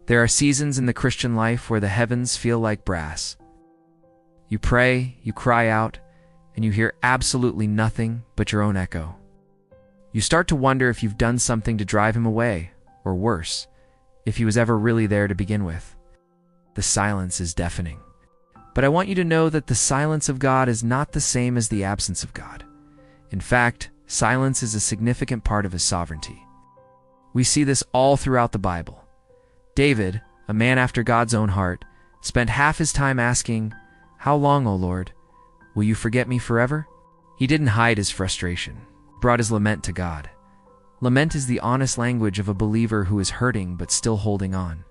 There are seasons in the Christian life where the heavens feel like brass. You pray, you cry out, and you hear absolutely nothing but your own echo. You start to wonder if you've done something to drive him away, or worse, if he was ever really there to begin with. The silence is deafening. But I want you to know that the silence of God is not the same as the absence of God. In fact, silence is a significant part of his sovereignty. We see this all throughout the Bible. David, a man after God's own heart, spent half his time asking, "How long, O Lord? Will you forget me forever?" He didn't hide his frustration, brought his lament to God. Lament is the honest language of a believer who is hurting but still holding on.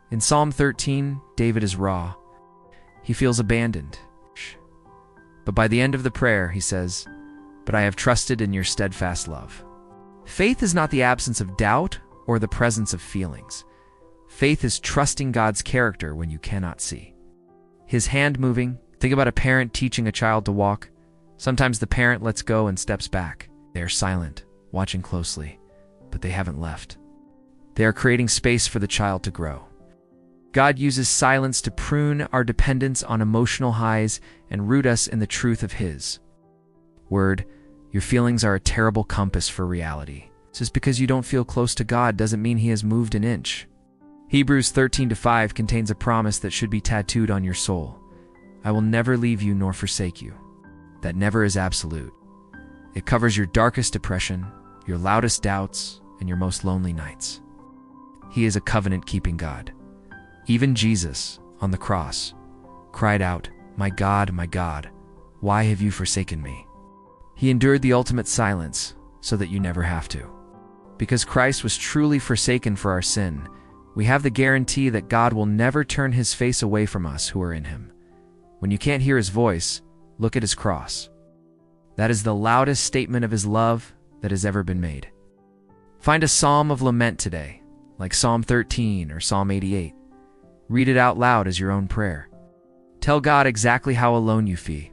In Psalm 13, David is raw. He feels abandoned. But by the end of the prayer, he says, "But I have trusted in your steadfast love." Faith is not the absence of doubt or the presence of feelings. Faith is trusting God's character when you cannot see. His hand moving. Think about a parent teaching a child to walk. Sometimes the parent lets go and steps back. They are silent, watching closely, but they haven't left. They are creating space for the child to grow. God uses silence to prune our dependence on emotional highs and root us in the truth of His Word. Your feelings are a terrible compass for reality. Just because you don't feel close to God doesn't mean He has moved an inch. Hebrews 13:5 contains a promise that should be tattooed on your soul. I will never leave you nor forsake you. That never is absolute. It covers your darkest depression, your loudest doubts, and your most lonely nights. He is a covenant-keeping God. Even Jesus, on the cross, cried out, my God, why have you forsaken me?" He endured the ultimate silence so that you never have to. Because Christ was truly forsaken for our sin, we have the guarantee that God will never turn His face away from us who are in Him. When you can't hear His voice, look at His cross. That is the loudest statement of His love that has ever been made. Find a psalm of lament today, like Psalm 13 or Psalm 88. Read it out loud as your own prayer. Tell God exactly how alone you feel.